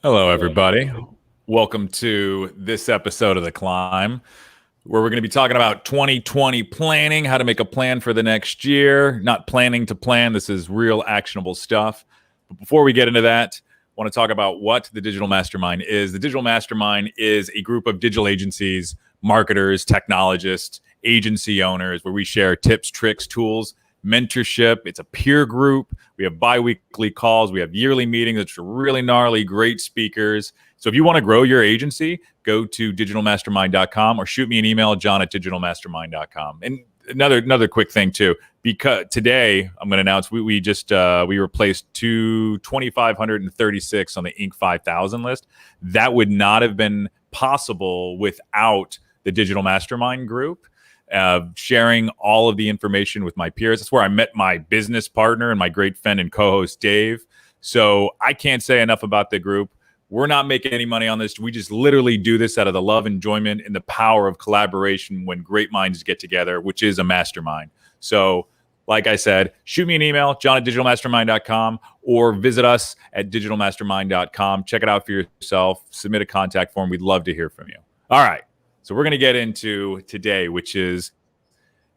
Hello, everybody. Welcome to this episode of The Climb, where we're going to be talking about 2020 planning, how to make a plan for the next year. Not planning to plan. This is real actionable stuff. But before we get into that, I want to talk about what the Digital Mastermind is. The Digital Mastermind is a group of digital agencies, marketers, technologists, agency owners, where we share tips, tricks, tools, mentorship. It's a peer group. We have bi-weekly calls. We have yearly meetings. It's really gnarly, great speakers. So if you want to grow your agency, go to digitalmastermind.com or shoot me an email, john@digitalmastermind.com. And another quick thing too, because today I'm going to announce we replaced 2,536 on the Inc. 5,000 list. That would not have been possible without the Digital Mastermind group. Sharing all of the information with my peers. That's where I met my business partner and my great friend and co-host, Dave. So I can't say enough about the group. We're not making any money on this. We just literally do this out of the love, enjoyment, and the power of collaboration when great minds get together, which is a mastermind. So like I said, shoot me an email, john@digitalmastermind.com, or visit us at digitalmastermind.com. Check it out for yourself. Submit a contact form. We'd love to hear from you. All right. So we're going to get into today, which is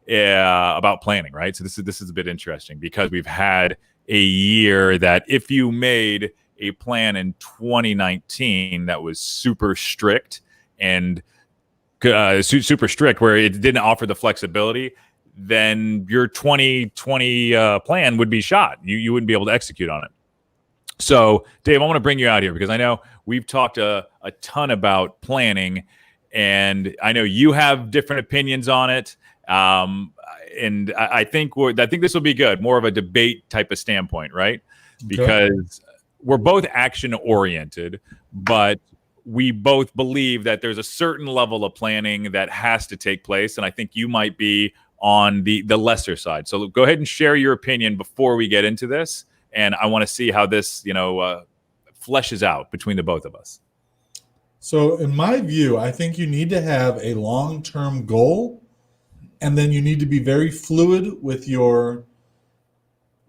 about planning, right? So this is a bit interesting because we've had a year that if you made a plan in 2019 that was super strict and super strict where it didn't offer the flexibility, then your 2020 plan would be shot. You wouldn't be able to execute on it. So Dave, I want to bring you out here because I know we've talked a ton about planning. And I know you have different opinions on it, and I think this will be good, more of a debate type of standpoint, right? Because we're both action oriented, but we both believe that there's a certain level of planning that has to take place, and I think you might be on the lesser side. So go ahead and share your opinion before we get into this, and I want to see how this fleshes out between the both of us. So in my view, I think you need to have a long-term goal, and then you need to be very fluid with your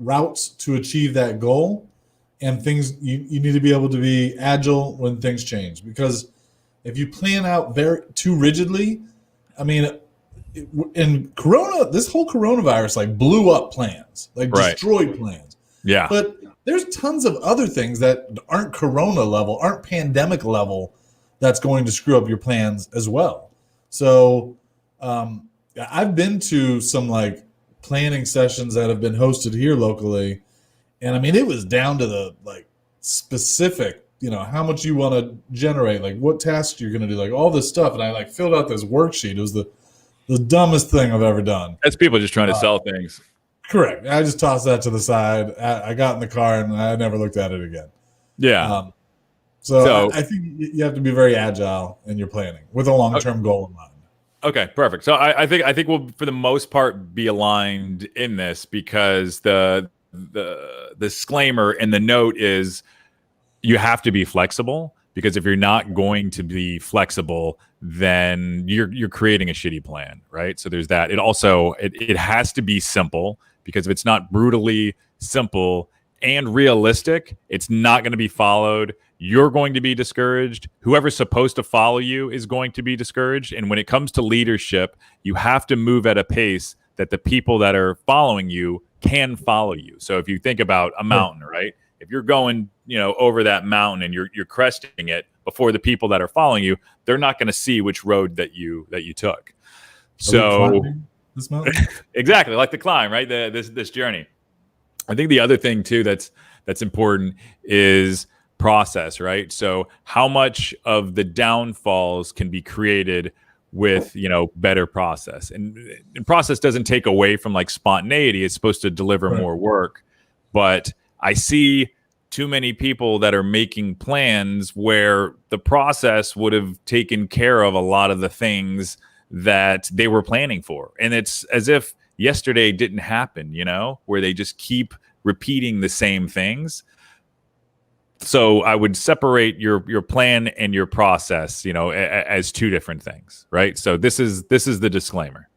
routes to achieve that goal. And things you need to be able to be agile when things change. Because if you plan out too rigidly, I mean, in this whole coronavirus like blew up plans, like destroyed plans. Yeah. But there's tons of other things that aren't corona level, aren't pandemic level, that's going to screw up your plans as well. So I've been to some like planning sessions that have been hosted here locally. And I mean, it was down to the like specific, how much you want to generate, like what tasks you're going to do, like all this stuff. And I like filled out this worksheet. It was the dumbest thing I've ever done. That's people just trying to sell things. Correct. I just tossed that to the side. I got in the car and I never looked at it again. Yeah. So I think you have to be very agile in your planning with a long-term goal in mind. Okay, perfect. So I think we'll, for the most part, be aligned in this because the disclaimer in the note is you have to be flexible, because if you're not going to be flexible, then you're creating a shitty plan, right? So there's that. It also it has to be simple, because if it's not brutally simple and realistic, it's not going to be followed. You're going to be discouraged. Whoever's supposed to follow you is going to be discouraged. And when it comes to leadership, you have to move at a pace that the people that are following you can follow you. So if you think about a mountain, right? If you're going, over that mountain and you're cresting it before the people that are following you, they're not going to see which road that you took. So this mountain? Exactly, like the climb, right? This journey. I think the other thing too that's important is process, right? So how much of the downfalls can be created with better process, and process doesn't take away from like spontaneity. It's supposed to deliver more work, but I see too many people that are making plans where the process would have taken care of a lot of the things that they were planning for, and it's as if yesterday didn't happen, where they just keep repeating the same things. So I would separate your plan and your process, as two different things, right? So this is the disclaimer.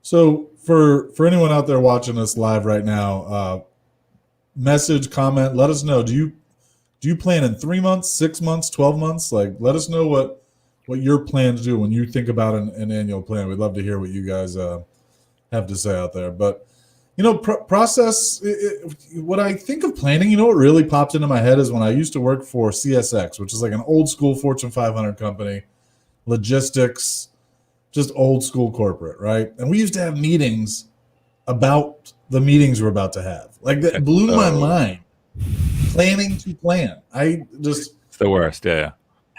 So for anyone out there watching us live right now, message, comment, let us know. Do Do you plan in 3 months, 6 months, 12 months? Like, let us know what your plans do when you think about an annual plan. We'd love to hear what you guys have to say out there. But process. What I think of planning, what really popped into my head is when I used to work for CSX, which is like an old school Fortune 500 company, logistics, just old school corporate, right? And we used to have meetings about the meetings we're about to have. Like that blew my mind. Planning to plan. I just It's the worst. Yeah.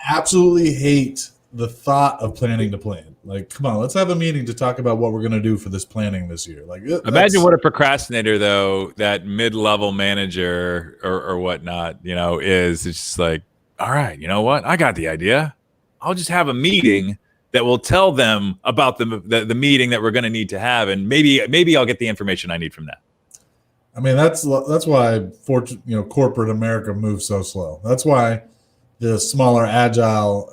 absolutely hate the thought of planning to plan. Like, come on, let's have a meeting to talk about what we're going to do for this planning this year. Like, Imagine what a procrastinator, though, that mid-level manager or whatnot, is. It's just like, all right, you know what? I got the idea. I'll just have a meeting that will tell them about the meeting that we're going to need to have, and maybe I'll get the information I need from that. I mean, that's why corporate America moves so slow. That's why the smaller, agile.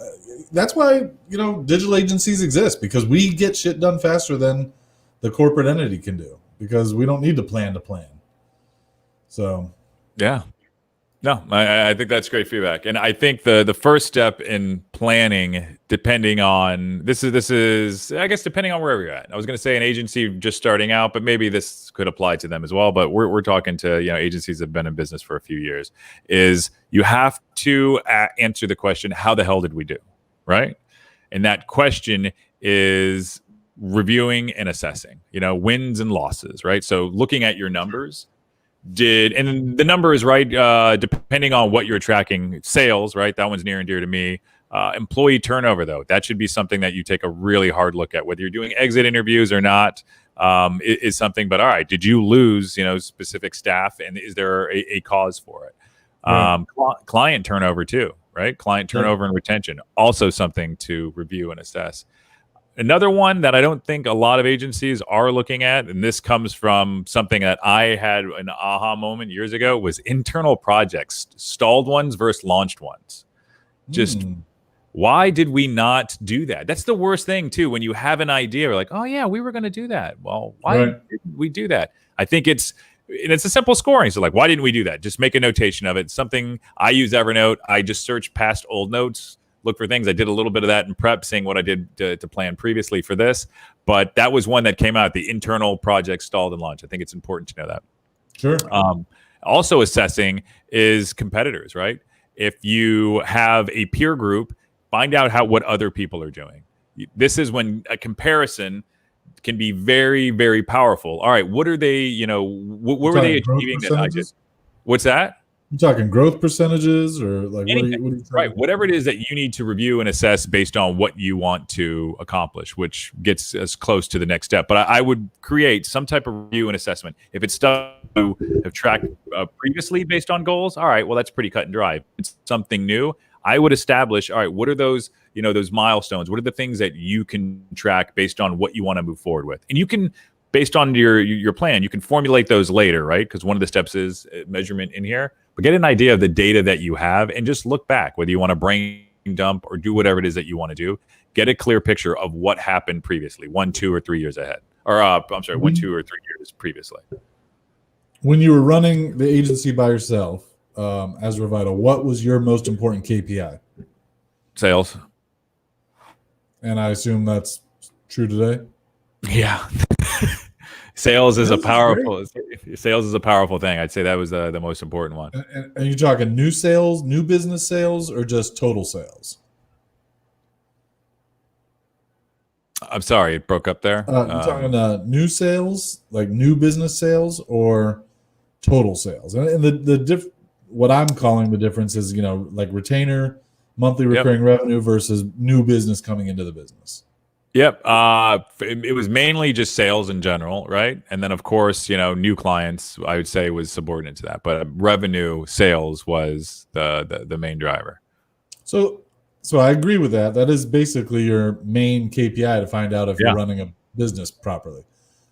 That's why digital agencies exist, because we get shit done faster than the corporate entity can do, because we don't need to plan. So, yeah. No, I think that's great feedback, and I think the first step in planning, depending on this is I guess depending on wherever you're at. I was going to say an agency just starting out, but maybe this could apply to them as well. But we're talking to agencies that have been in business for a few years. Is you have to answer the question, how the hell did we do, right? And that question is reviewing and assessing, wins and losses, right? So looking at your numbers. And the number is right, depending on what you're tracking. Sales, right? That one's near and dear to me. Employee turnover, though, that should be something that you take a really hard look at, whether you're doing exit interviews or not. Is something. But all right, did you lose specific staff, and is there a cause for it? Right. Client turnover too, right? Client turnover and retention, also something to review and assess. Another one that I don't think a lot of agencies are looking at, and this comes from something that I had an aha moment years ago, was internal projects, stalled ones versus launched ones. Just why did we not do that? That's the worst thing too. When you have an idea, we're like, oh yeah, we were going to do that. Well, why didn't we do that? I think it's a simple scoring. So like, why didn't we do that? Just make a notation of it. Something I use Evernote. I just search past old notes. Look for things. I did a little bit of that in prep, seeing what I did to plan previously for this. But that was one that came out, the internal project stalled and launched. I think it's important to know that. Sure. Also assessing is competitors, right? If you have a peer group, find out what other people are doing. This is when a comparison can be very, very powerful. All right, what are they, what were they achieving that I did? What's that? You talking growth percentages or like what are you right? Whatever it is that you need to review and assess based on what you want to accomplish, which gets us close to the next step. But I would create some type of review and assessment. If it's stuff you have tracked previously based on goals, all right, well that's pretty cut and dry. If it's something new, I would establish, all right, what are those, those milestones? What are the things that you can track based on what you want to move forward with? And you can, based on your plan, you can formulate those later, right? Because one of the steps is measurement in here. But get an idea of the data that you have and just look back, whether you want to brain dump or do whatever it is that you want to do. Get a clear picture of what happened previously, 1, 2, or 3 years ahead. Or, 1, 2, or 3 years previously. When you were running the agency by yourself as Revital, what was your most important KPI? Sales. And I assume that's true today? Yeah. Sales is a powerful thing. I'd say that was the most important one. And are you talking new sales, new business sales, or just total sales? I'm sorry, it broke up there. You're talking new sales, like new business sales, or total sales? And the what I'm calling the difference is, like retainer, monthly recurring revenue versus new business coming into the business. Yep. It was mainly just sales in general, right? And then, of course, new clients, I would say, was subordinate to that. But revenue sales was the main driver. So I agree with that. That is basically your main KPI to find out if you're running a business properly.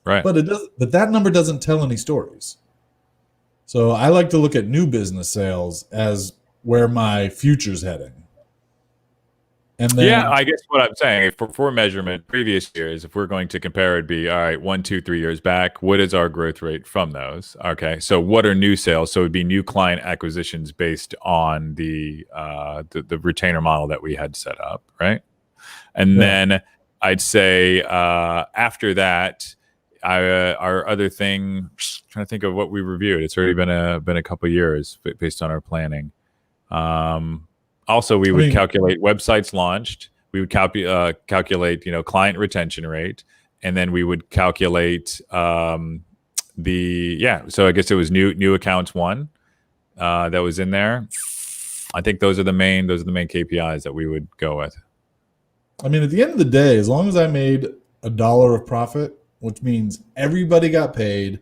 Right. But that number doesn't tell any stories. So I like to look at new business sales as where my future's heading. And Yeah, then I guess what I'm saying for measurement, previous years, if we're going to compare, it'd be all right, 1, 2, 3 years back. What is our growth rate from those? Okay, so what are new sales? So it'd be new client acquisitions based on the retainer model that we had set up, right? And yeah, then I'd say after that, our other thing, trying to think of what we reviewed. It's already been a couple years based on our planning. Um, Also, we I would mean, calculate websites launched. We would calculate, client retention rate, and then we would calculate the yeah. So I guess it was new accounts one that was in there. I think those are the main KPIs that we would go with. I mean, at the end of the day, as long as I made $1 of profit, which means everybody got paid,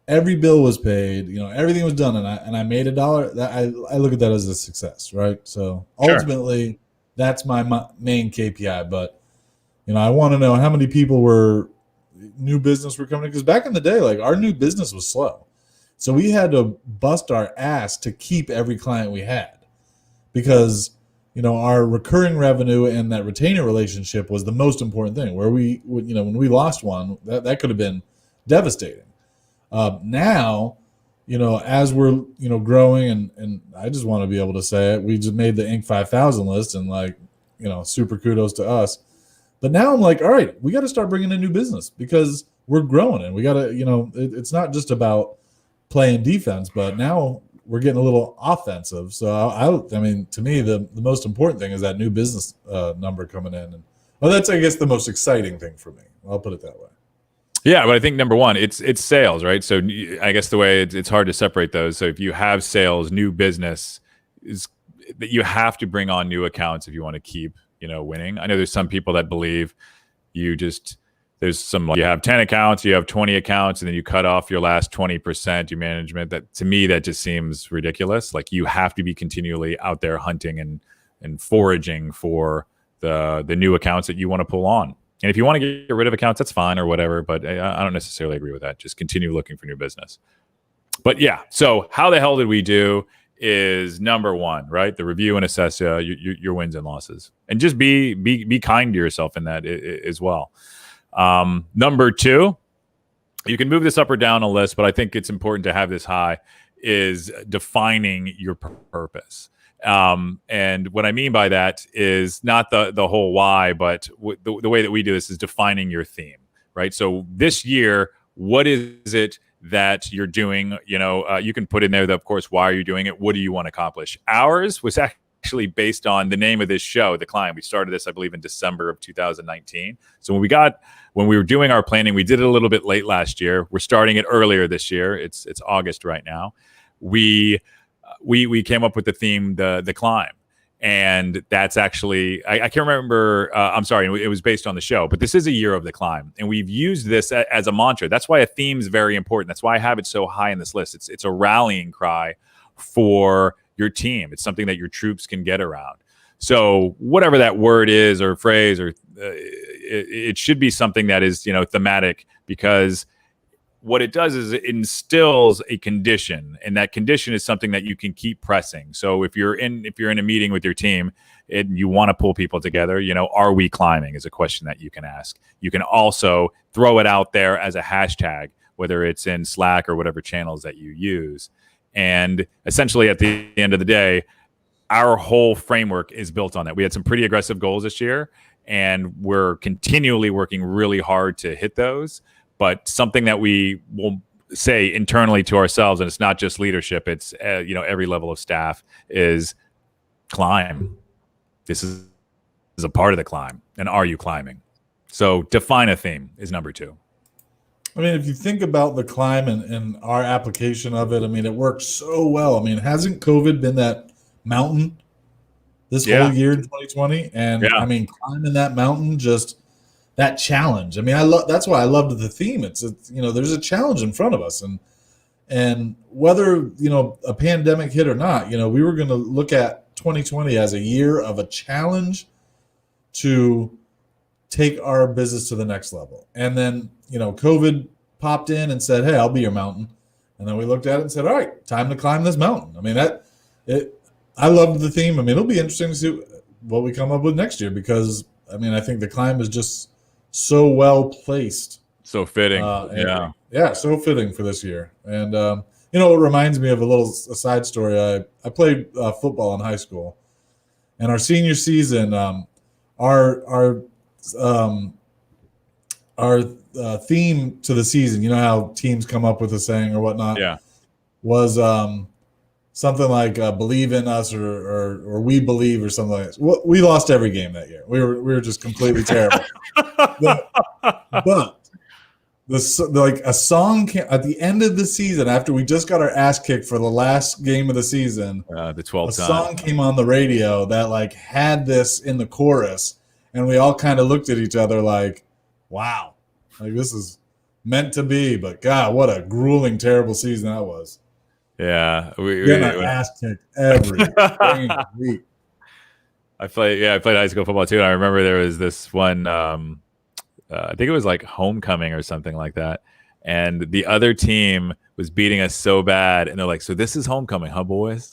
every bill was paid, everything was done, and I made $1, that I look at that as a success, right? So Sure. ultimately, that's my main KPI. But I want to know how many people were new business were coming in, because back in the day, like, our new business was slow, so we had to bust our ass to keep every client we had, because our recurring revenue and that retainer relationship was the most important thing. Where when we lost one, that could have been devastating. Now, as we're growing, and I just want to be able to say it, we just made the Inc. 5000 list, and like, super kudos to us. But now I'm like, all right, we got to start bringing in new business, because we're growing, and we got to, it's not just about playing defense, but now we're getting a little offensive. So I mean, to me, the most important thing is that new business number coming in, and well, that's, I guess, the most exciting thing for me. I'll put it that way. Yeah, but I think number one, it's sales, right? So I guess the way it's hard to separate those. So if you have sales, new business is that you have to bring on new accounts if you want to keep, winning. I know there's some people that believe there's some, like, you have 10 accounts, you have 20 accounts, and then you cut off your last 20%, your management. That, to me, that just seems ridiculous. Like, you have to be continually out there hunting and foraging for the new accounts that you want to pull on. And if you want to get rid of accounts, that's fine or whatever. But I don't necessarily agree with that. Just continue looking for new business. But yeah, so how the hell did we do is number one, right? The review and assess your wins and losses, and just be kind to yourself in that as well. Number two, you can move this up or down a list, but I think it's important to have this high, is defining your purpose. And what I mean by that is not the whole why, but the way that we do this is defining your theme, right? So this year, what is it that you're doing? You can put in there, of course, why are you doing it? What do you want to accomplish? Ours was actually based on the name of this show, The Climb. We started this, I believe, in December of 2019. So when we were doing our planning, we did it a little bit late last year. We're starting it earlier this year. It's August right now. We came up with the theme, the Climb, and that's actually I can't remember. I'm sorry, it was based on the show, but this is a year of the Climb, and we've used this as a mantra. That's why a theme is very important. That's why I have it so high in this list. It's a rallying cry for your team. It's something that your troops can get around. So whatever that word is or phrase, or it should be something that is thematic, because what it does is it instills a condition, and that condition is something that you can keep pressing. So if you're in a meeting with your team and you want to pull people together, are we climbing is a question that you can ask. You can also throw it out there as a hashtag, whether it's in Slack or whatever channels that you use. And essentially, at the end of the day, our whole framework is built on that. We had some pretty aggressive goals this year, and we're continually working really hard to hit those. But something that we will say internally to ourselves, and it's not just leadership, it's every level of staff, is climb. This is a part of the climb. And are you climbing? So define a theme is number two. I mean, if you think about the Climb and our application of it, I mean, it works so well. I mean, hasn't COVID been that mountain this whole year in 2020? And I mean, climbing that mountain, just that challenge. I mean, that's why I loved the theme. It's there's a challenge in front of us, and whether a pandemic hit or not, we were going to look at 2020 as a year of a challenge to take our business to the next level. And then COVID popped in and said, "Hey, I'll be your mountain." And then we looked at it and said, "All right, time to climb this mountain." I mean, I loved the theme. I mean, it'll be interesting to see what we come up with next year, because I mean, I think the climb is just so well placed. So fitting. Yeah, so fitting for this year. And you know, it reminds me of a side story. I played football in high school, and our senior season, our um, our theme to the season. You know how teams come up with a saying or whatnot. Yeah. Was something like "believe in us" or "we believe" or something like that. We lost every game that year. We were just completely terrible. But like a song came at the end of the season after we just got our ass kicked for the last game of the season. The 12th song came on the radio that like had this in the chorus, and we all kind of looked at each other like, "Wow, like this is meant to be." But God, what a grueling, terrible season that was. Yeah, we our ass kicked every week. I played high school football too, and I remember there was this one. I think it was like homecoming or something like that, and the other team was beating us so bad, and they're like, "So this is homecoming, huh, boys?"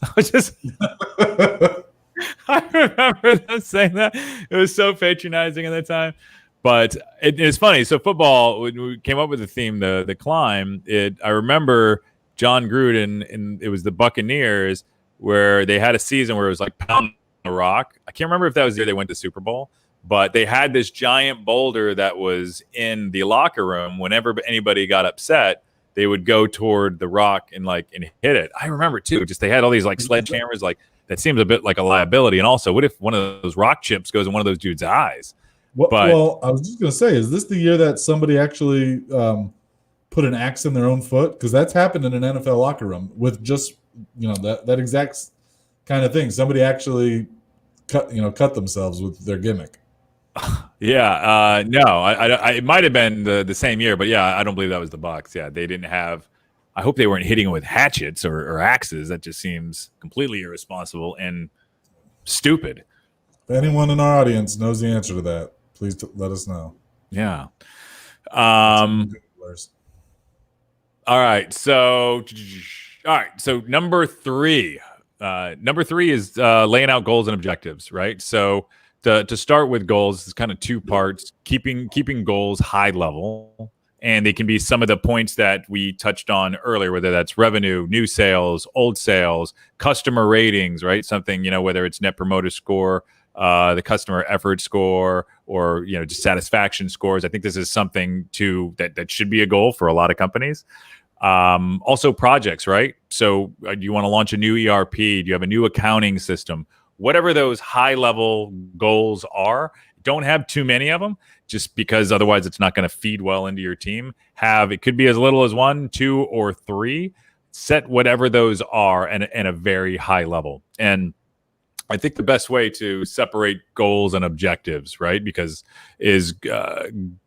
I remember them saying that. It was so patronizing at the time. But it's funny. So football, when we came up with the theme, the climb. I remember John Gruden, and it was the Buccaneers, where they had a season where it was like pound the rock. I can't remember if that was the year they went to Super Bowl, but they had this giant boulder that was in the locker room. Whenever anybody got upset, they would go toward the rock and hit it. I remember too. Just they had all these like sledgehammers. Like that seems a bit like a liability. And also, what if one of those rock chips goes in one of those dudes' eyes? Well, I was just going to say, is this the year that somebody actually put an axe in their own foot? Because that's happened in an NFL locker room with just that exact kind of thing. Somebody actually cut themselves with their gimmick. Yeah, no, I it might have been the same year, but yeah, I don't believe that was the Bucs. Yeah, they didn't have. I hope they weren't hitting them with hatchets or axes. That just seems completely irresponsible and stupid. If anyone in our audience knows the answer to that, please let us know. Yeah. All right. So number three. Number three is laying out goals and objectives, right? So to start with goals, it's kind of two parts. Keeping goals high level, and they can be some of the points that we touched on earlier, whether that's revenue, new sales, old sales, customer ratings, right? Something, whether it's net promoter score, the customer effort score, or just satisfaction scores. I think this is something that should be a goal for a lot of companies. Also projects, right? So do you want to launch a new ERP? Do you have a new accounting system? Whatever those high level goals are, don't have too many of them, just because otherwise it's not going to feed well into your team. It could be as little as 1, 2, or 3. Set whatever those are and a very high level. And I think the best way to separate goals and objectives, right? Because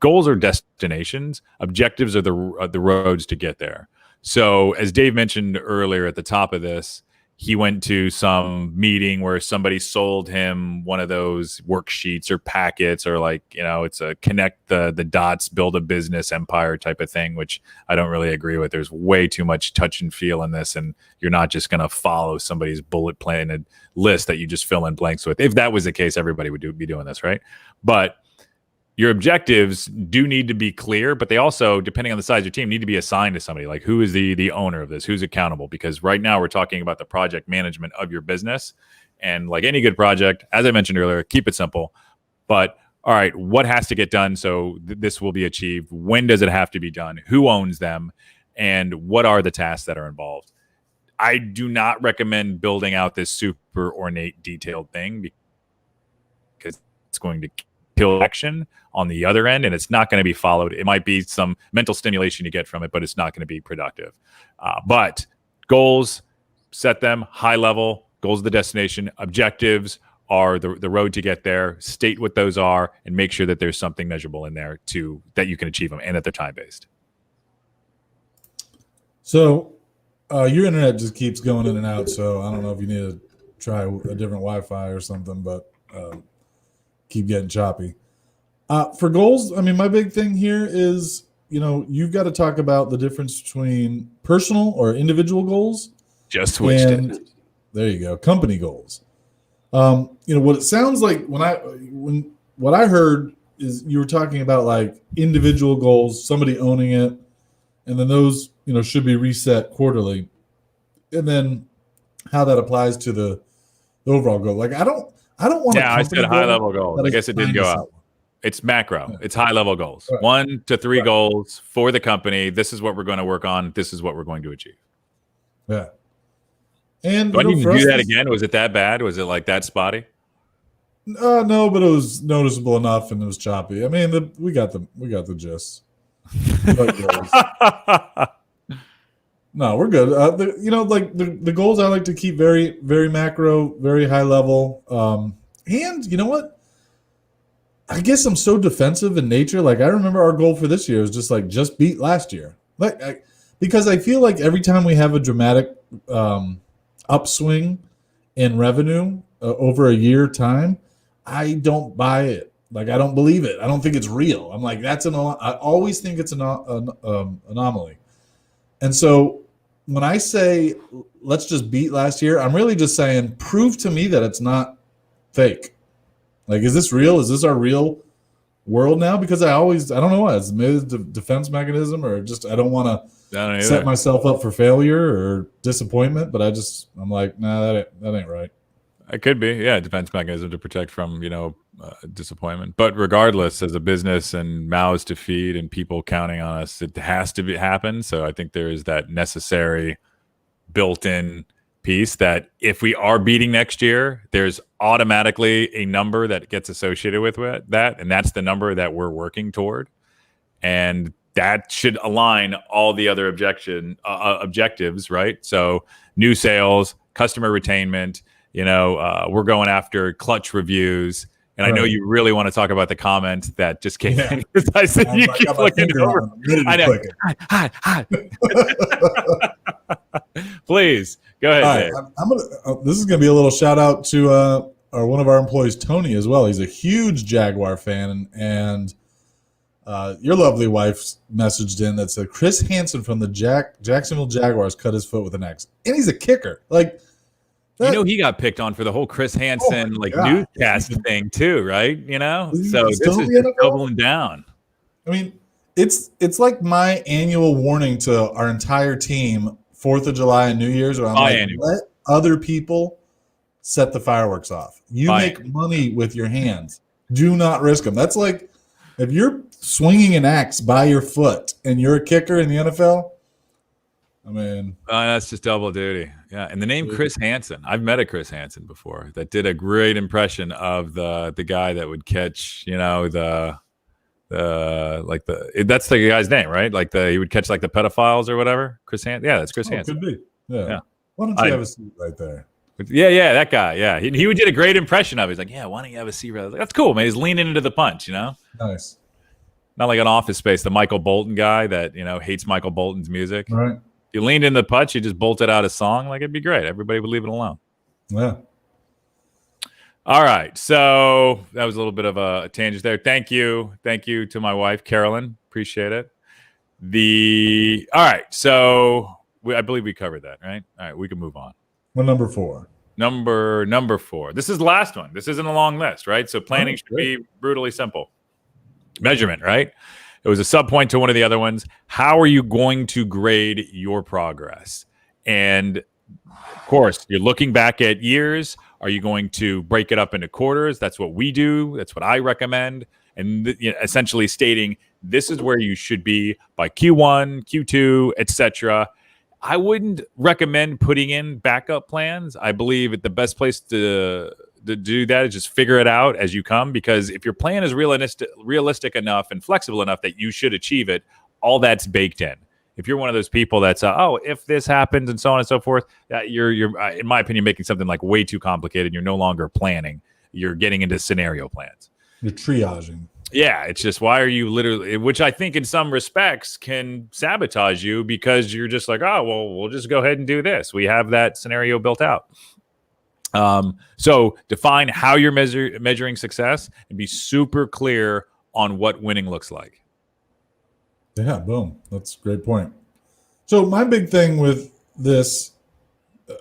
goals are destinations, objectives are the roads to get there. So as Dave mentioned earlier at the top of this, he went to some meeting where somebody sold him one of those worksheets or packets, or it's a connect the dots, build a business empire type of thing, which I don't really agree with. There's way too much touch and feel in this, and you're not just going to follow somebody's bullet planted list that you just fill in blanks with. If that was the case, everybody would be doing this, right? But your objectives do need to be clear, but they also, depending on the size of your team, need to be assigned to somebody. Like, who is the owner of this? Who's accountable? Because right now we're talking about the project management of your business. And like any good project, as I mentioned earlier, keep it simple. But all right, what has to get done so this will be achieved? When does it have to be done? Who owns them? And what are the tasks that are involved? I do not recommend building out this super ornate, detailed thing, because it's going to kill action on the other end, and it's not going to be followed. It might be some mental stimulation you get from it, but it's not going to be productive. But goals, set them high level. Goals are the destination. Objectives are the road to get there. State what those are, and make sure that there's something measurable in there that you can achieve them, and that they're time based. So your internet just keeps going in and out. So I don't know if you need to try a different Wi-Fi or something, but keep getting choppy. For goals, I mean, my big thing here is, you've got to talk about the difference between personal or individual goals. Just switched it. There you go. Company goals. What it sounds like when what I heard is you were talking about like individual goals, somebody owning it, and then those, should be reset quarterly, and then how that applies to the overall goal. Like I don't want a Yeah, I said company high goal level goals. that I is guess it didn't assigned to go out. someone. It's macro. Yeah. It's high level goals. Right. 1 to 3 Right. goals for the company. This is what we're going to work on. This is what we're going to achieve. Yeah. And Do I need to for us, do that again? Was it that bad? Was it like that spotty? no, but it was noticeable enough, and it was choppy. I mean, we got the gist. We like goals. No, we're good. Like the goals I like to keep very, very macro, very high level. And you know what? I guess I'm so defensive in nature. Like I remember our goal for this year was just beat last year. Because I feel like every time we have a dramatic upswing in revenue over a year time, I don't buy it. Like I don't believe it. I don't think it's real. I'm like I always think it's an anomaly. And so when I say let's just beat last year, I'm really just saying prove to me that it's not fake. Like, is this real? Is this our real world now? Because I don't know what. It's maybe the defense mechanism, or just I don't want to set myself up for failure or disappointment. But I'm like, nah, that ain't right. It could be, yeah, defense mechanism to protect from, disappointment. But regardless, as a business and mouths to feed and people counting on us, it has to happen. So I think there is that necessary built-in piece that if we are beating next year, there's automatically a number that gets associated with that, and that's the number that we're working toward, and that should align all the other objectives, right? So new sales, customer retainment, we're going after clutch reviews. And right. I know you really want to talk about the comment that just came in. I said you keep looking over. I know. Hi. Please go ahead. Right, this is gonna be a little shout out to one of our employees, Tony, as well. He's a huge Jaguar fan, and your lovely wife messaged in that said Chris Hansen from the Jacksonville Jaguars cut his foot with an axe, and he's a kicker. Like. He got picked on for the whole Chris Hansen newscast thing too, right? So this is just doubling down. I mean, it's like my annual warning to our entire team, 4th of July and New Year's, where I'm let other people set the fireworks off. You make money with your hands. Do not risk them. That's like if you're swinging an axe by your foot and you're a kicker in the NFL. I mean, that's just double duty. Yeah, and the name Chris Hansen. I've met a Chris Hansen before that did a great impression of the guy that would catch, that's the guy's name, right? Like he would catch like the pedophiles or whatever. Chris Hansen. Yeah, that's Chris Hansen. Could be. Yeah. Why don't you have a seat right there? Yeah, that guy. Yeah, he did a great impression of it. He's like, yeah, why don't you have a seat right there? Like, that's cool, man. He's leaning into the punch, Nice. Not like an Office Space, the Michael Bolton guy that hates Michael Bolton's music. Right. You leaned in the punch, you just bolted out a song, like it'd be great. Everybody would leave it alone. Yeah. All right. So that was a little bit of a tangent there. Thank you to my wife, Carolyn. Appreciate it. All right. So I believe we covered that, right? All right. We can move on. Well, number 4. Number 4. This is the last one. This isn't a long list, right? So planning should be brutally simple. Measurement, right? It was a sub point to one of the other ones. How are you going to grade your progress? And of course, you're looking back at years. Are you going to break it up into quarters? That's what we do. That's what I recommend. And essentially stating this is where you should be by Q1, Q2, etc. I wouldn't recommend putting in backup plans. I believe the best place to do that is just figure it out as you come, because if your plan is realistic enough and flexible enough that you should achieve it, all that's baked in. If you're one of those people that's if this happens and so on and so forth, you're in my opinion making something like way too complicated. You're no longer planning. You're getting into scenario plans. You're triaging. Yeah, it's just why are you literally, which I think in some respects can sabotage you, because you're just like, we'll just go ahead and do this. We have that scenario built out. So define how you're measuring success and be super clear on what winning looks like. Yeah, boom. That's a great point. So my big thing with this, so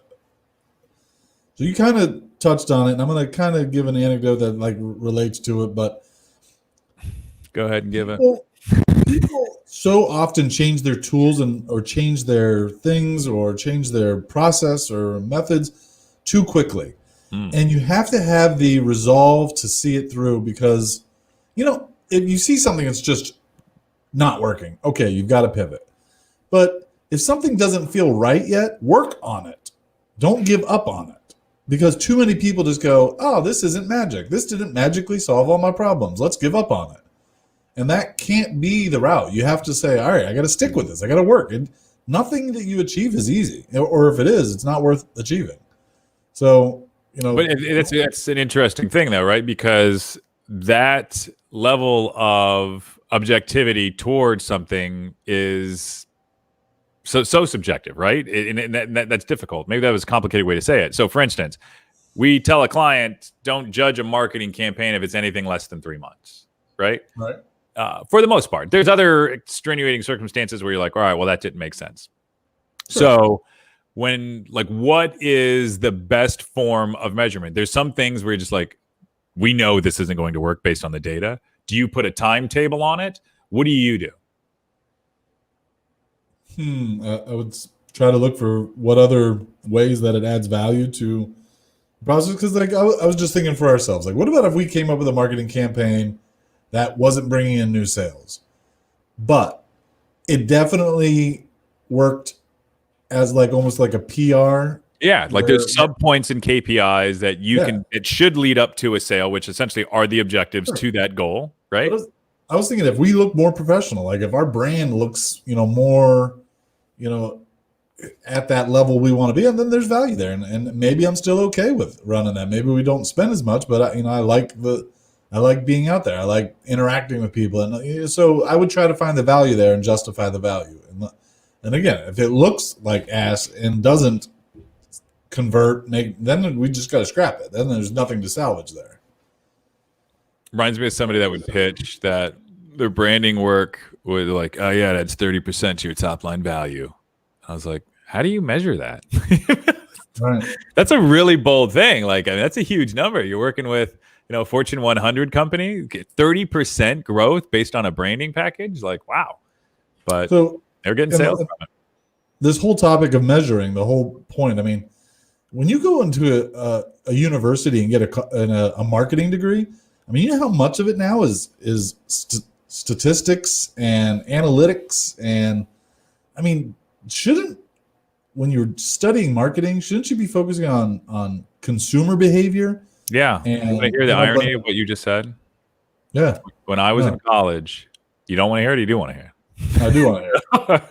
you kind of touched on it, and I'm going to kind of give an anecdote that like relates to it. But go ahead and give it. People so often change their tools or change their things or change their process or methods too quickly. And you have to have the resolve to see it through, because, if you see something that's just not working, okay, you've got to pivot. But if something doesn't feel right yet, work on it. Don't give up on it, because too many people just go, oh, this isn't magic. This didn't magically solve all my problems. Let's give up on it. And that can't be the route. You have to say, all right, I got to stick with this. I got to work. And nothing that you achieve is easy. Or if it is, it's not worth achieving. So, But it's an interesting thing, though, right? Because that level of objectivity towards something is so subjective, right? And that's difficult. Maybe that was a complicated way to say it. So, for instance, we tell a client, don't judge a marketing campaign if it's anything less than 3 months, right? Right. For the most part. There's other extenuating circumstances where you're like, all right, well, that didn't make sense. Sure. So what is the best form of measurement? There's some things where you're just like, we know this isn't going to work based on the data. Do you put a timetable on it? What do you do? I would try to look for what other ways that it adds value to the process. Because I was just thinking for ourselves, like, what about if we came up with a marketing campaign that wasn't bringing in new sales, but it definitely worked as almost like a PR. Yeah, there's sub points and KPIs that it should lead up to a sale, which essentially are the objectives to that goal, right? I was thinking if we look more professional, like if our brand looks, more, at that level we want to be, and then there's value there, and maybe I'm still okay with running that. Maybe we don't spend as much, but I like being out there. I like interacting with people. And so I would try to find the value there and justify the value. And again, if it looks like ass and doesn't convert, then we just got to scrap it. Then there's nothing to salvage there. Reminds me of somebody that would pitch that their branding work was like, oh yeah, that's 30% to your top line value. I was like, how do you measure that? Right. That's a really bold thing. That's a huge number. You're working with, Fortune 100 company, get 30% growth based on a branding package. Wow. But they're getting sales from it. This whole topic of measuring, the whole point, when you go into a university and get a marketing degree, you know how much of it now is statistics and analytics, and when you're studying marketing, shouldn't you be focusing on consumer behavior? Yeah. And, you want to hear the irony of what you just said? Yeah. When I was in college, you don't want to hear it, or you do want to hear it? I do want to hear it.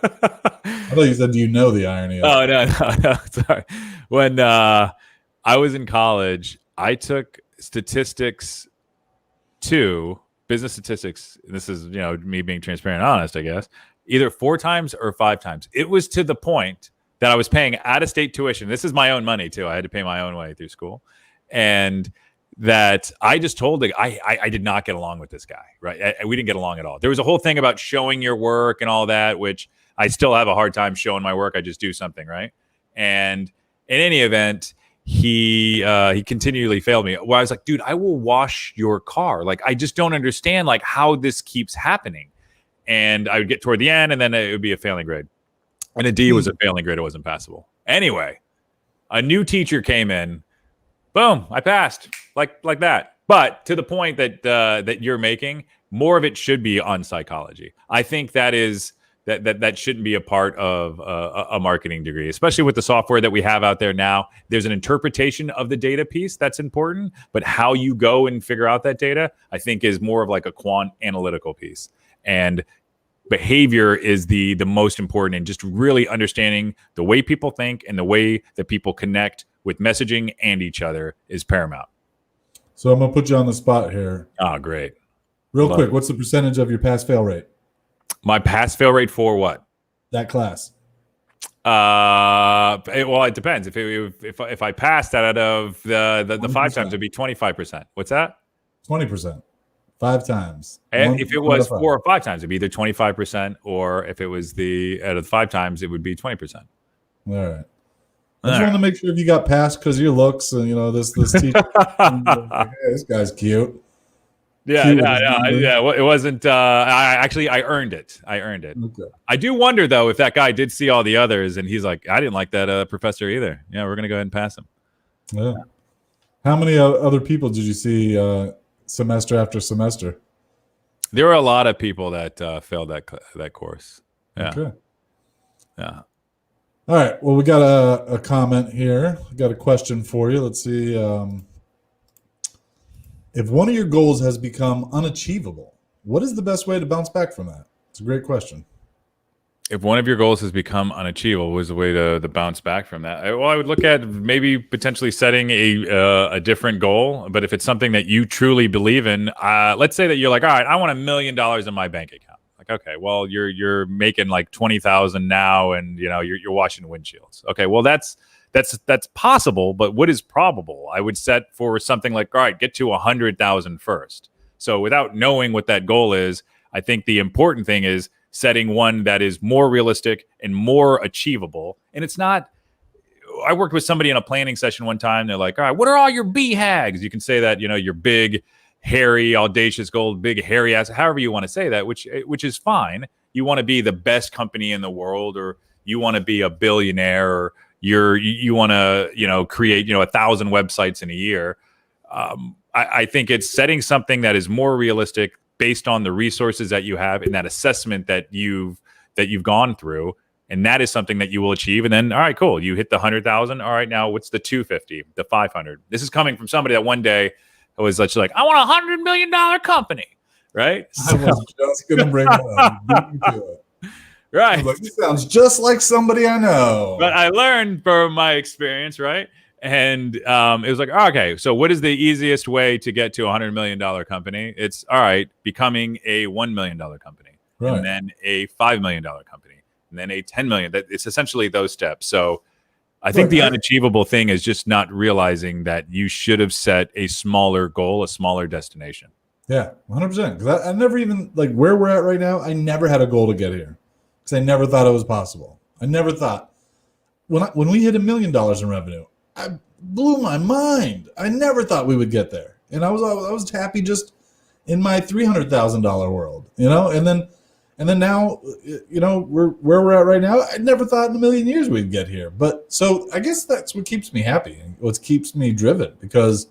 I thought you said, do you know the irony of it? No. Sorry. When I was in college, I took statistics 2, business statistics. This is, me being transparent and honest, I guess, either 4 times or 5 times. It was to the point that I was paying out-of-state tuition. This is my own money, too. I had to pay my own way through school. And that I just told I did not get along with this guy, right? We didn't get along at all. There was a whole thing about showing your work and all that, which I still have a hard time showing my work. I just do something, right? And in any event, he continually failed me. Where I was like, dude, I will wash your car. I just don't understand how this keeps happening. And I would get toward the end, and then it would be a failing grade. And a D was a failing grade. It wasn't passable. Anyway, a new teacher came in. Boom, I passed like that. But to the point that you're making, more of it should be on psychology. I think that shouldn't be a part of a marketing degree, especially with the software that we have out there now. There's an interpretation of the data piece that's important, but how you go and figure out that data, I think, is more of a quant analytical piece. And behavior is the most important, and just really understanding the way people think and the way that people connect with messaging and each other is paramount. So I'm going to put you on the spot here. Oh, great. Real quick, what's the percentage of your pass-fail rate? My pass-fail rate for what? That class. It depends. If I passed that out of the 5 times, it'd be 25%. What's that? 20%. 5 times. And if it was 4 or 5 times, it'd be either 25%, or if it was out of the 5 times, it would be 20%. All right. I just wanted to make sure if you got passed because your looks and this teacher, like, hey, this guy's cute. Yeah, Well, it wasn't. I earned it. Okay. I do wonder though if that guy did see all the others and he's like, I didn't like that professor either. Yeah, we're gonna go ahead and pass him. Yeah. How many other people did you see semester after semester? There were a lot of people that failed that course. Yeah. Okay. Yeah. All right. Well, we got a comment here. We got a question for you. Let's see. If one of your goals has become unachievable, what is the best way to bounce back from that? It's a great question. If one of your goals has become unachievable, what is the way to bounce back from that? Well, I would look at maybe potentially setting a different goal. But if it's something that you truly believe in, let's say that you're like, all right, I want $1 million in my bank account. Like, okay, well, you're making like 20,000 now, and you're washing windshields. Okay, well, that's possible, but what is probable? I would set for something like, all right, get to 100,000 first. So without knowing what that goal is, I think the important thing is setting one that is more realistic and more achievable. And it's not, I worked with somebody in a planning session one time. They're like, all right, what are all your BHAGs? You can say that, your big, hairy, audacious goal, big, hairy ass, however you want to say that, which is fine. You want to be the best company in the world, or you want to be a billionaire, or you want to, create, 1,000 websites in a year. I think it's setting something that is more realistic based on the resources that you have and that assessment that you've gone through. And that is something that you will achieve. And then, all right, cool. You hit the 100,000. All right, now what's the 250, the 500? This is coming from somebody that one day was like, I want $100 million company. Right. I was just going to bring that up. Right. Like, this sounds just like somebody I know. But I learned from my experience, right? And it was like, okay, so what is the easiest way to get to a $100 million company? It's, all right, becoming a $1 million company, right, and then a $5 million company, and then a $10 million. It's essentially those steps. So I think the unachievable thing is just not realizing that you should have set a smaller goal, a smaller destination. Yeah, 100%. Because I never even, like where we're at right now, I never had a goal to get here. Because I never thought it was possible. I never thought when we hit $1 million in revenue, I blew my mind. I never thought we would get there, and I was happy just in my $300,000 world, And then now, we're where we're at right now. I never thought in a million years we'd get here. But so I guess that's what keeps me happy, and what keeps me driven, because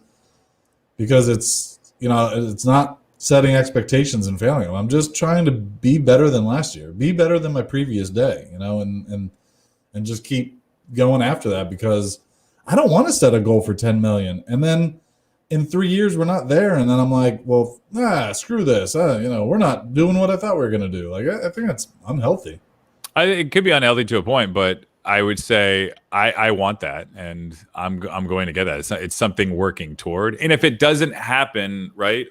it's it's not setting expectations and failing them. I'm just trying to be better than last year, be better than my previous day, and just keep going after that, because I don't want to set a goal for 10 million. And then in 3 years, we're not there. And then I'm like, well, screw this. We're not doing what I thought we were going to do. Like, I think that's unhealthy. It could be unhealthy to a point, but I would say I want that, and I'm going to get that. It's something working toward. And if it doesn't happen, right,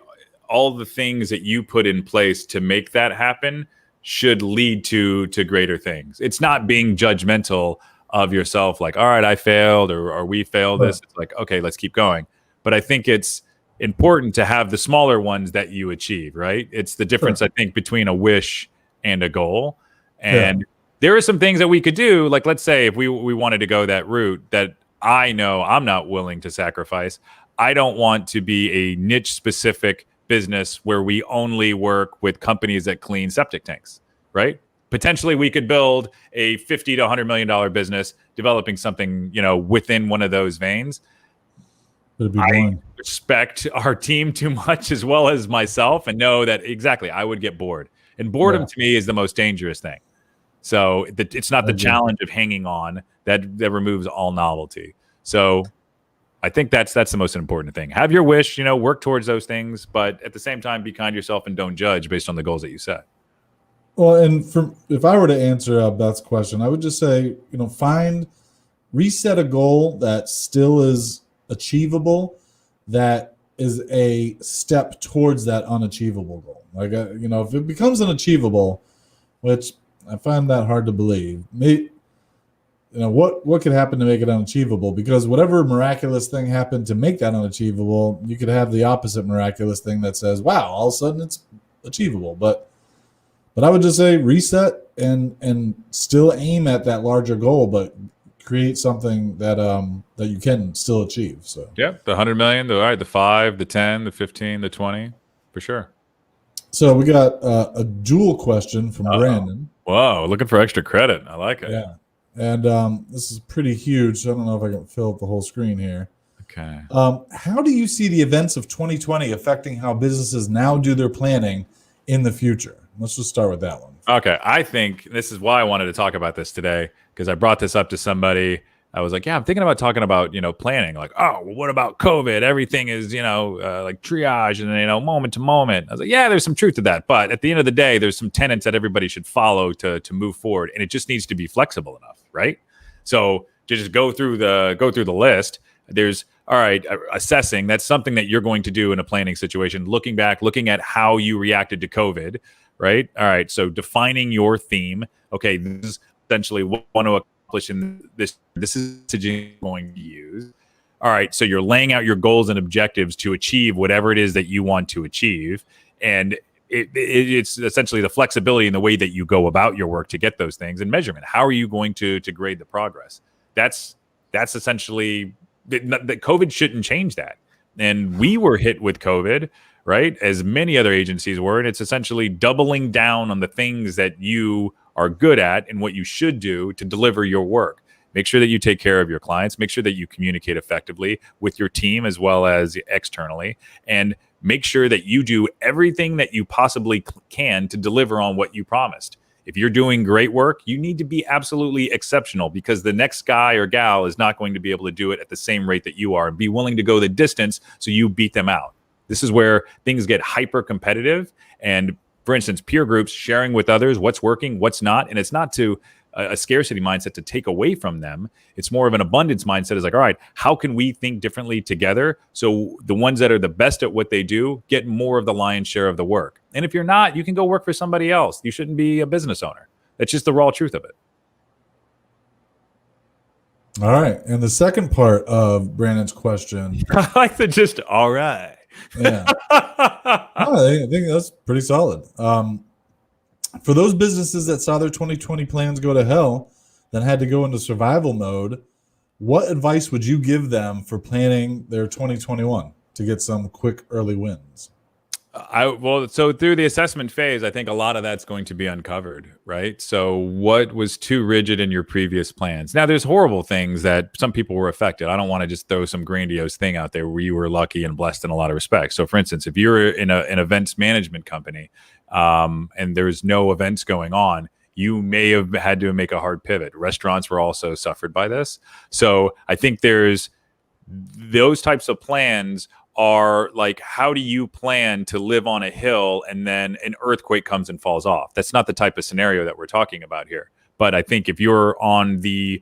all the things that you put in place to make that happen should lead to greater things. It's not being judgmental of yourself, like, all right, I failed, or we failed this. It's like, okay, let's keep going. But I think it's important to have the smaller ones that you achieve, right? It's the difference, I think, between a wish and a goal. And there are some things that we could do. Like, let's say if we wanted to go that route, that I know I'm not willing to sacrifice. I don't want to be a niche specific business where we only work with companies that clean septic tanks, right? Potentially we could build a $50 to $100 million business developing something, within one of those veins. I respect our team too much, as well as myself, and know that exactly I would get bored. And boredom to me is the most dangerous thing. So it's not the challenge of hanging on that removes all novelty. So I think that's the most important thing. Have your wish, work towards those things, but at the same time, be kind to yourself and don't judge based on the goals that you set. Well, and if I were to answer Beth's question, I would just say, reset a goal that still is achievable, that is a step towards that unachievable goal. Like, if it becomes unachievable, which I find that hard to believe, what could happen to make it unachievable? Because whatever miraculous thing happened to make that unachievable, you could have the opposite miraculous thing that says, wow, all of a sudden it's achievable. But I would just say reset and still aim at that larger goal, but create something that that you can still achieve. So yeah, the 100 million, the 5, the 10, the 15, the 20, for sure. So we got a dual question from Brandon. Whoa, looking for extra credit. I like it. Yeah. And this is pretty huge. So I don't know if I can fill up the whole screen here. Okay. How do you see the events of 2020 affecting how businesses now do their planning in the future? Let's just start with that one. Okay. I think this is why I wanted to talk about this today, because I brought this up to somebody. I was like, yeah, I'm thinking about talking about, planning. Like, oh, well, what about COVID? Everything is, like triage and, moment to moment. I was like, yeah, there's some truth to that. But at the end of the day, there's some tenets that everybody should follow to move forward. And it just needs to be flexible enough, right? So to just go through the list, there's, all right, assessing, that's something that you're going to do in a planning situation. Looking back, looking at how you reacted to COVID, right? All right, so defining your theme. Okay, this is essentially what I want to accomplish in this is messaging I'm going to use. All right, so you're laying out your goals and objectives to achieve whatever it is that you want to achieve. And it's essentially the flexibility in the way that you go about your work to get those things, and measurement. How are you going to grade the progress? That's essentially that COVID shouldn't change that. And we were hit with COVID, right? As many other agencies were. And it's essentially doubling down on the things that you are good at and what you should do to deliver your work. Make sure that you take care of your clients. Make sure that you communicate effectively with your team as well as externally. And make sure that you do everything that you possibly can to deliver on what you promised. If you're doing great work, you need to be absolutely exceptional, because the next guy or gal is not going to be able to do it at the same rate that you are, and be willing to go the distance so you beat them out. This is where things get hyper competitive. And for instance, peer groups sharing with others what's working, what's not. And it's not to a scarcity mindset to take away from them. It's more of an abundance mindset. Is like, all right, how can we think differently together? So the ones that are the best at what they do get more of the lion's share of the work. And if you're not, you can go work for somebody else. You shouldn't be a business owner. That's just the raw truth of it. All right. And the second part of Brandon's question. I like the just, all right. Yeah. I think that's pretty solid. For those businesses that saw their 2020 plans go to hell, then had to go into survival mode, what advice would you give them for planning their 2021 to get some quick early wins? So through the assessment phase, I think a lot of that's going to be uncovered, right? So what was too rigid in your previous plans? Now, there's horrible things that some people were affected. I don't want to just throw some grandiose thing out there where you were lucky and blessed in a lot of respects. So for instance, if you're in an events management company and there's no events going on, you may have had to make a hard pivot. Restaurants were also suffered by this. So I think there's those types of plans are like, how do you plan to live on a hill and then an earthquake comes and falls off? That's not the type of scenario that we're talking about here. But I think if you're on the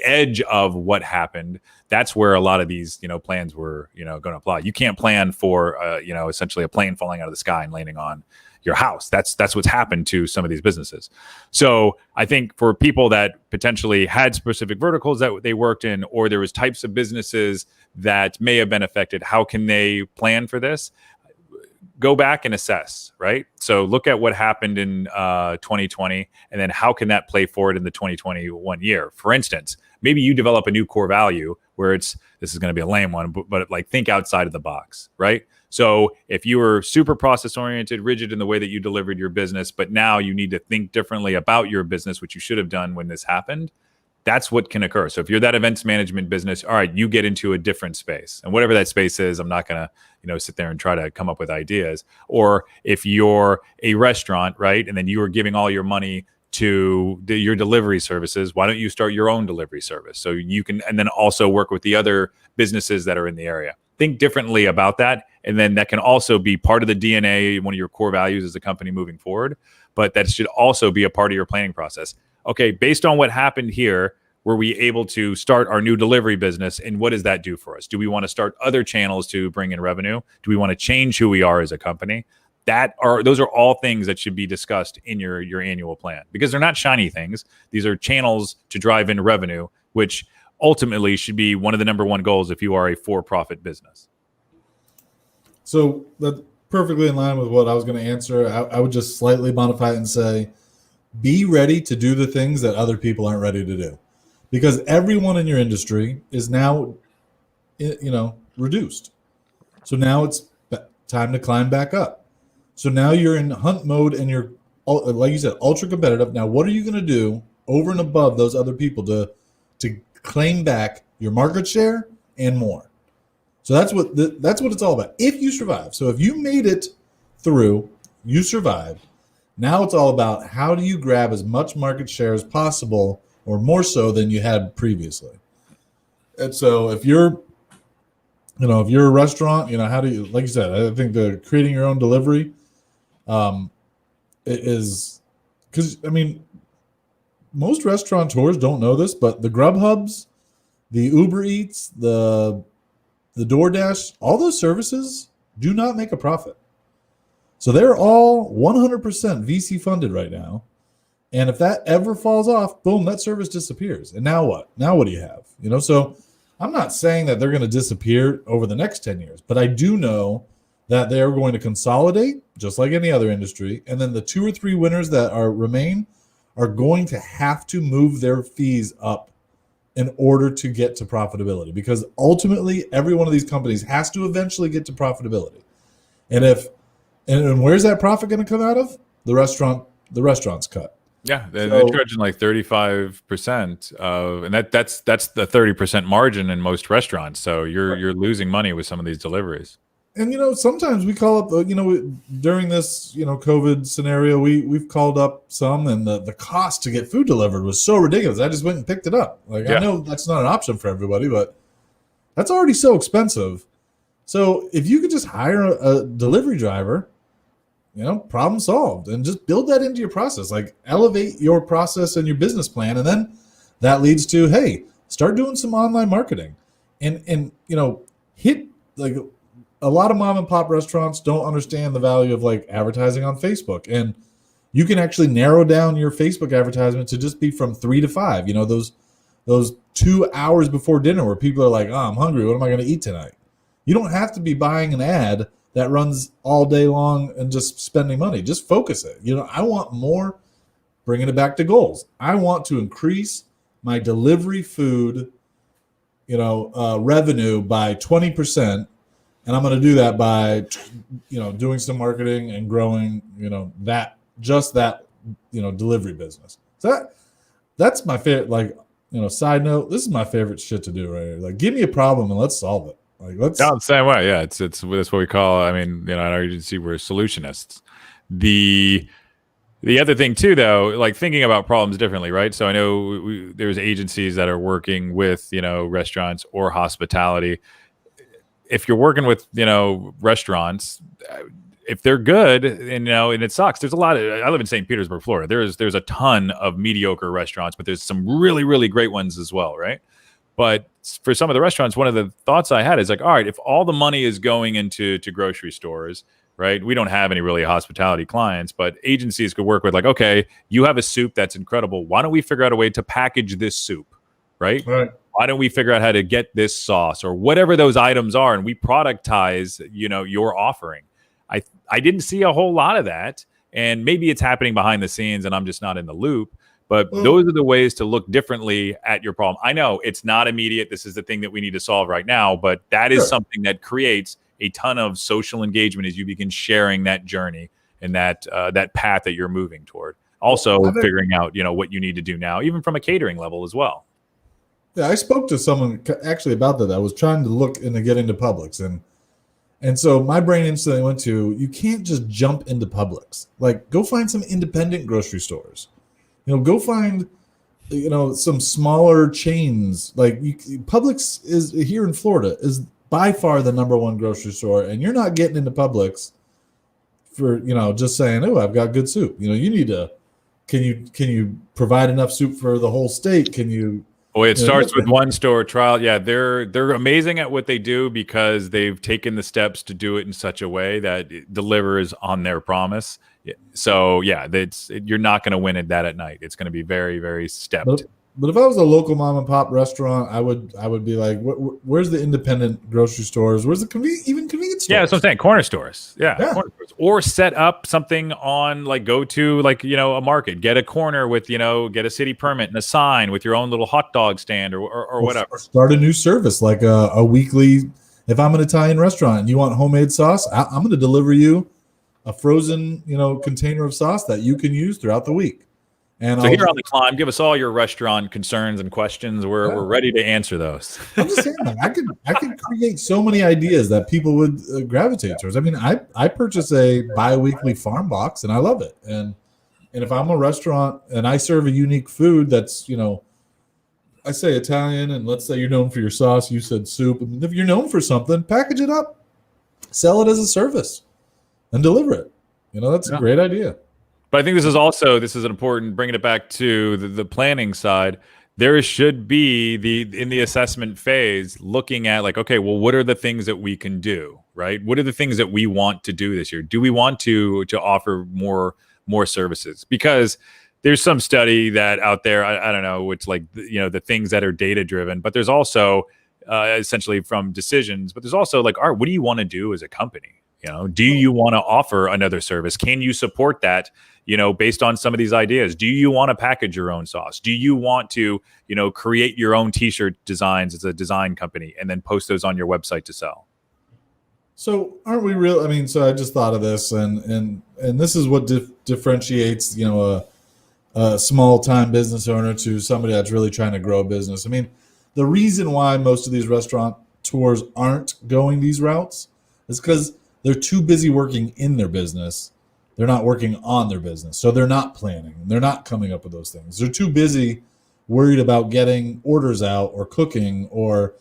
edge of what happened, that's where a lot of these plans were going to apply. You can't plan for essentially a plane falling out of the sky and landing on your house. That's what's happened to some of these businesses. So I think for people that potentially had specific verticals that they worked in, or there was types of businesses that may have been affected, how can they plan for this? Go back and assess, right? So look at what happened in 2020, and then how can that play forward in the 2021 year? For instance, maybe you develop a new core value where this is going to be a lame one, but like think outside of the box, right? So if you were super process oriented, rigid in the way that you delivered your business, but now you need to think differently about your business, which you should have done when this happened, that's what can occur. So if you're that events management business, all right, you get into a different space, and whatever that space is, I'm not going to, sit there and try to come up with ideas. Or if you're a restaurant, right, and then you are giving all your money to your delivery services, why don't you start your own delivery service? So you can, and then also work with the other businesses that are in the area. Think differently about that. And then that can also be part of the DNA, one of your core values as a company moving forward. But that should also be a part of your planning process. Okay, based on what happened here, were we able to start our new delivery business? And what does that do for us? Do we want to start other channels to bring in revenue? Do we want to change who we are as a company? Those are all things that should be discussed in your annual plan, because they're not shiny things. These are channels to drive in revenue, which ultimately should be one of the number one goals if you are a for-profit business. So that's perfectly in line with what I was going to answer. I would just slightly modify it and say, be ready to do the things that other people aren't ready to do, because everyone in your industry is now, reduced. So now it's time to climb back up. So now you're in hunt mode and you're, like you said, ultra competitive. Now, what are you going to do over and above those other people to claim back your market share and more? So that's what it's all about. If you survive, so if you made it through, you survived. Now it's all about how do you grab as much market share as possible, or more so than you had previously. And so if you're a restaurant, how do you, like you said, I think the creating your own delivery is, because most restaurateurs don't know this, but the Grubhubs, the Uber Eats, the DoorDash, all those services do not make a profit. So they're all 100% VC funded right now. And if that ever falls off, boom, that service disappears. And now what? Now what do you have? So I'm not saying that they're going to disappear over the next 10 years, but I do know that they're going to consolidate just like any other industry. And then the 2 or 3 winners that remain are going to have to move their fees up in order to get to profitability, because ultimately every one of these companies has to eventually get to profitability. And where's that profit going to come out of? The restaurant's cut. Yeah, they're charging like 35% of, and that's the 30% margin in most restaurants. So you're losing money with some of these deliveries. And sometimes we call up, during this COVID scenario, we've called up some, and the cost to get food delivered was so ridiculous. I just went and picked it up. I know that's not an option for everybody, but that's already so expensive. So if you could just hire a delivery driver, problem solved, and just build that into your process. Like, elevate your process and your business plan, and then that leads to, hey, start doing some online marketing, and hit, like, a lot of mom and pop restaurants don't understand the value of like advertising on Facebook, and you can actually narrow down your Facebook advertisement to just be from 3 to 5. Those 2 hours before dinner where people are like, "Oh, I'm hungry. What am I going to eat tonight?" You don't have to be buying an ad that runs all day long and just spending money. Just focus it. I want more, bringing it back to goals. I want to increase my delivery food, revenue by 20%. And I'm going to do that by, doing some marketing and growing, that delivery business. So that's my favorite, side note, this is my favorite shit to do right here. Like, give me a problem and let's solve it. The same way. Yeah. It's that's what we call, in our agency, we're solutionists. The other thing too, though, like thinking about problems differently, right? So I know there's agencies that are working with, restaurants or hospitality. If you're working with, restaurants, if they're good, and it sucks. There's a lot of, I live in St. Petersburg, Florida. There's a ton of mediocre restaurants, but there's some really, really great ones as well, right? But for some of the restaurants, one of the thoughts I had is like, all right, if all the money is going into grocery stores, right? We don't have any really hospitality clients, but agencies could work with like, okay, you have a soup that's incredible. Why don't we figure out a way to package this soup, right? Right. Why don't we figure out how to get this sauce or whatever those items are, and we productize, your offering. I didn't see a whole lot of that, and maybe it's happening behind the scenes and I'm just not in the loop. But those are the ways to look differently at your problem. I know it's not immediate. This is the thing that we need to solve right now, but that is something that creates a ton of social engagement as you begin sharing that journey and that path that you're moving toward. Also figuring out, what you need to do now, even from a catering level as well. Yeah, I spoke to someone actually about that. I was trying to look into getting to Publix, and so my brain instantly went to, you can't just jump into Publix. Like, go find some independent grocery stores. Go find, some smaller chains. Like, Publix is here in Florida is by far the number one grocery store, and you're not getting into Publix for just saying, oh, I've got good soup. You need to. Can you provide enough soup for the whole state? Can you? Well, it starts with one store trial. Yeah, they're amazing at what they do because they've taken the steps to do it in such a way that it delivers on their promise. So yeah, you're not going to win at that at night. It's going to be very, very stepped. But if I was a local mom and pop restaurant, I would be like, where's the independent grocery stores? Where's the even convenience stores? Yeah, that's what I'm saying. Corner stores. Yeah. Yeah. Corner stores. Or set up something on, like, go to, like, a market, get a corner with, get a city permit and a sign with your own little hot dog stand or whatever. Or start a new service, like a weekly. If I'm an Italian restaurant and you want homemade sauce, I'm going to deliver you a frozen, container of sauce that you can use throughout the week. And so here on The Climb, give us all your restaurant concerns and questions. We're ready to answer those. I'm just saying, like, I could create so many ideas that people would gravitate towards. I mean, I purchase a bi-weekly farm box and I love it. And if I'm a restaurant and I serve a unique food that's, I say Italian, and let's say you're known for your sauce, you said soup. I mean, if you're known for something, package it up, sell it as a service, and deliver it. That's a great idea. But I think this is an important, bringing it back to the planning side. There should be in the assessment phase, looking at, like, okay, well, what are the things that we can do, right? What are the things that we want to do this year? Do we want to offer more services? Because there's some study that out there, I don't know, it's like, the things that are data driven, but there's also essentially from decisions, but there's also, like, all right, what do you want to do as a company? Do you want to offer another service? Can you support that, based on some of these ideas? Do you want to package your own sauce? Do you want to, create your own t-shirt designs as a design company and then post those on your website to sell? So aren't we real? I mean, so I just thought of this, and this is what differentiates, a small time business owner to somebody that's really trying to grow a business. I mean, the reason why most of these restaurant tours aren't going these routes is because they're too busy working in their business. They're not working on their business. So they're not planning. They're not coming up with those things. They're too busy worried about getting orders out or cooking or,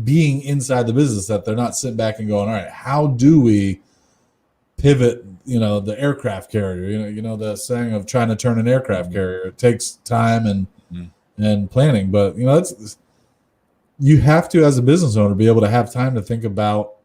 being inside the business, that they're not sitting back and going, all right, how do we pivot, the aircraft carrier, the saying of trying to turn an aircraft carrier. It takes time and planning, but you have to, as a business owner, be able to have time to think about.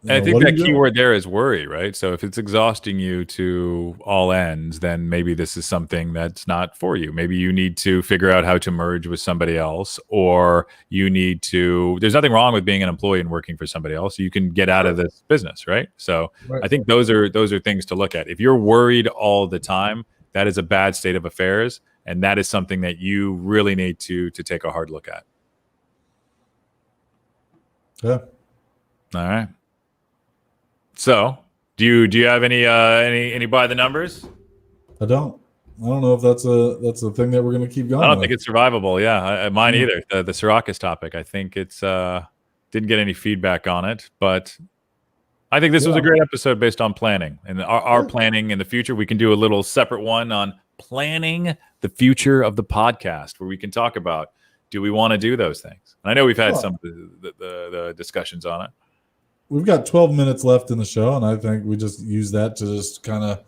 And I think that key word there is worry, right? So if it's exhausting you to all ends, then maybe this is something that's not for you. Maybe you need to figure out how to merge with somebody else, or you need to, there's nothing wrong with being an employee and working for somebody else. You can get out of this business, right? So I think those are things to look at. If you're worried all the time, that is a bad state of affairs. And that is something that you really need to take a hard look at. Yeah. All right. So, do you have any by the numbers? I don't know if that's a thing that we're going to keep going. I don't think it's survivable. Yeah, mine either. The Syracuse topic. I think it's didn't get any feedback on it, but I think this was a great episode based on planning and our planning in the future. We can do a little separate one on planning the future of the podcast, where we can talk about, do we want to do those things? And I know we've had some of the discussions on it. We've got 12 minutes left in the show, and I think we just use that to just kind of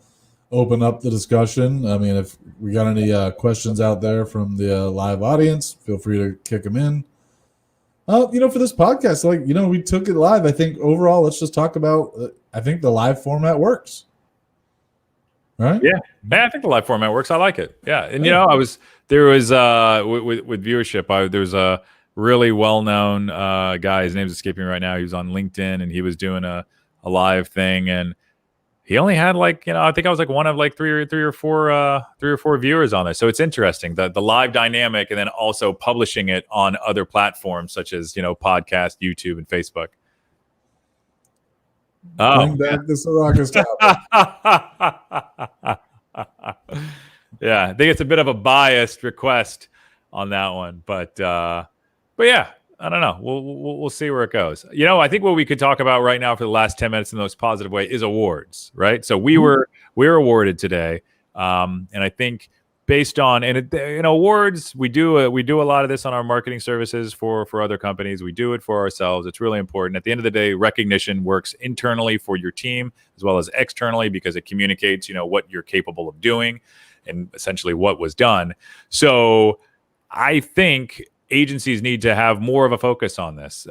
open up the discussion. I mean, if we got any questions out there from the live audience, feel free to kick them in. For this podcast, we took it live. I think overall, let's just talk about, I think the live format works. Right? Yeah, I think the live format works. I like it. Yeah. And, there was with viewership, there's a really well-known guy. His name's escaping me right now. He was on LinkedIn, and he was doing a live thing, and he only had I think I was one of three or four viewers on there. So it's interesting, the live dynamic, and then also publishing it on other platforms such as podcast, YouTube, and Facebook. Bring back the Syracuse topic. Yeah, I think it's a bit of a biased request on that one, but yeah, I don't know. We'll see where it goes. I think what we could talk about right now for the last 10 minutes in the most positive way is awards, right? So we were awarded today, and I think based on awards, we do a lot of this on our marketing services for other companies. We do it for ourselves. It's really important. At the end of the day, recognition works internally for your team as well as externally, because it communicates what you're capable of doing and essentially what was done. So I think agencies need to have more of a focus on this,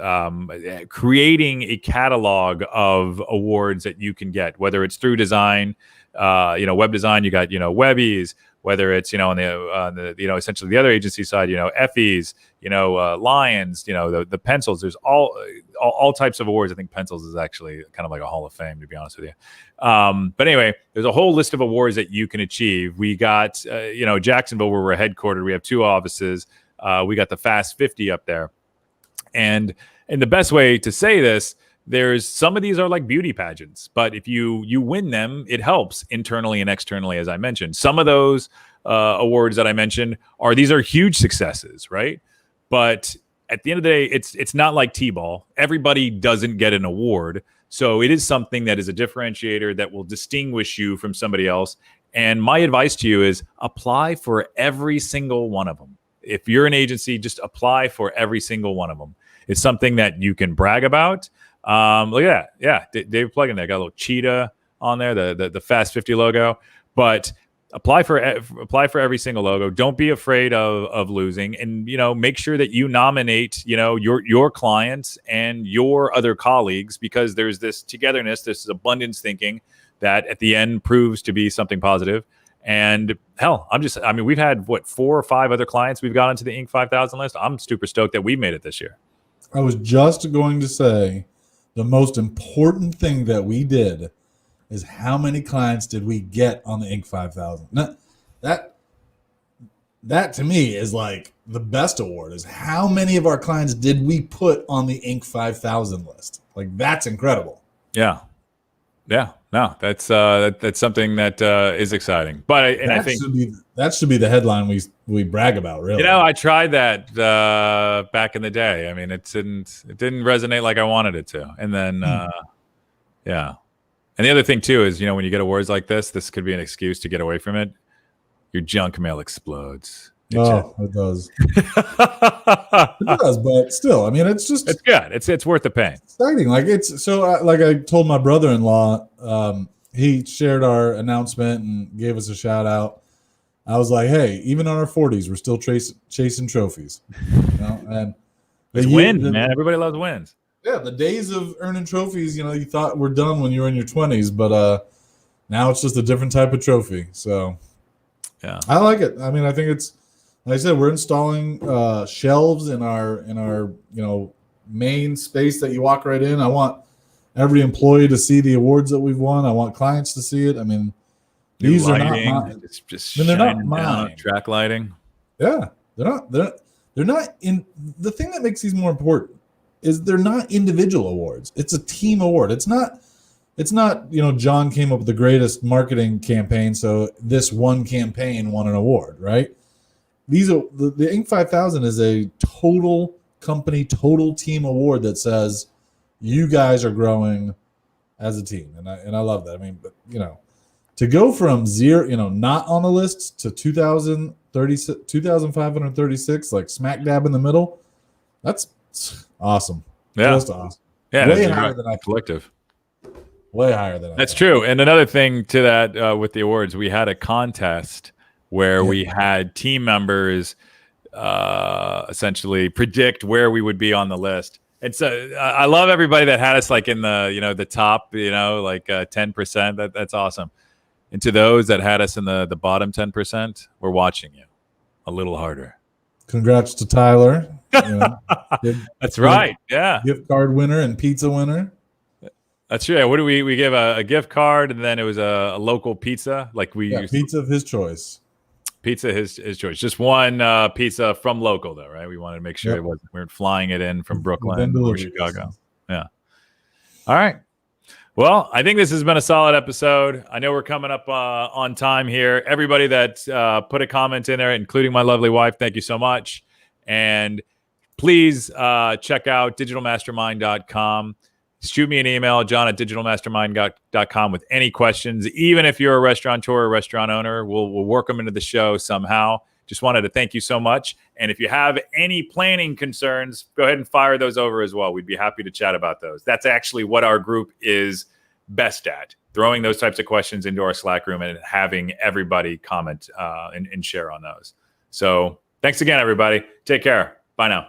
creating a catalog of awards that you can get, whether it's through design, web design. You got Webbies, whether it's, on the essentially the other agency side, Effie's, Lions, the pencils. There's all types of awards. I think pencils is actually kind of like a Hall of Fame, to be honest with you. But anyway, there's a whole list of awards that you can achieve. We got, Jacksonville, where we're headquartered. We have 2 offices. We got the Fast 50 up there. And the best way to say this, there's some of these are like beauty pageants, but if you win them, it helps internally and externally, as I mentioned. Some of those awards that I mentioned these are huge successes, right? But at the end of the day, it's not like T-ball. Everybody doesn't get an award. So it is something that is a differentiator that will distinguish you from somebody else. And my advice to you is apply for every single one of them. If you're an agency, just apply for every single one of them. It's something that you can brag about. Look at that. Yeah, David plugging there. Got a little cheetah on there, the Fast 50 logo. But apply for every single logo. Don't be afraid of losing, and make sure that you nominate your clients and your other colleagues, because there's this togetherness, this abundance thinking that at the end proves to be something positive. And hell, we've had 4 or 5 other clients we've got into the Inc. 5000 list. I'm super stoked that we made it this year. I was just going to say, the most important thing that we did is how many clients did we get on the Inc. 5000? Now, that to me is like the best award, is how many of our clients did we put on the Inc. 5000 list? Like, that's incredible. Yeah. No, that's something that is exciting. But I think that should be the headline we brag about, really. I tried that back in the day. I mean, it didn't resonate like I wanted it to. And then yeah. And the other thing too is, when you get awards like this could be an excuse to get away from it. Your junk mail explodes. It does. It does, but still, it's good. It's worth the pain. Exciting. Like I told my brother-in-law, he shared our announcement and gave us a shout out. I was like, hey, even on our 40s, we're still chasing trophies. And it's wins, man. Everybody loves wins. Yeah, the days of earning trophies, you thought were done when you were in your 20s, but now it's just a different type of trophy. So yeah, I like it. I think it's, like I said, we're installing shelves in our main space that you walk right in. I want every employee to see the awards that we've won. I want clients to see it. These are not mine. It's just they're not mine. Track lighting. Yeah, they're not in. The thing that makes these more important is they're not individual awards. It's a team award. It's not. Jon came up with the greatest marketing campaign, so this one campaign won an award, right? These are the Inc. 5000 is a total company, total team award that says you guys are growing as a team, and I love that. But to go from zero, not on the list, to 2,536, like smack dab in the middle, that's awesome. Yeah, just awesome. Yeah, way higher than I collective. Way higher than that's true. And another thing to that with the awards, we had a contest where we had team members essentially predict where we would be on the list. And so I love everybody that had us like in the the top 10%. That's awesome. And to those that had us in the bottom 10%, we're watching you a little harder. Congrats to Tyler. That's right. Yeah, gift card winner and pizza winner. That's true. What do we give a gift card, and then it was a local pizza, like pizza of his choice. Pizza his choice. Just one pizza from local, though, right? We wanted to make sure we weren't flying it in from Brooklyn or Chicago. Yeah. All right. Well, I think this has been a solid episode. I know we're coming up on time here. Everybody that put a comment in there, including my lovely wife, thank you so much. And please check out digitalmastermind.com. Shoot me an email, Jon@digitalmastermind.com, with any questions. Even if you're a restaurateur or restaurant owner, we'll work them into the show somehow. Just wanted to thank you so much. And if you have any planning concerns, go ahead and fire those over as well. We'd be happy to chat about those. That's actually what our group is best at, throwing those types of questions into our Slack room and having everybody comment and share on those. So thanks again, everybody. Take care. Bye now.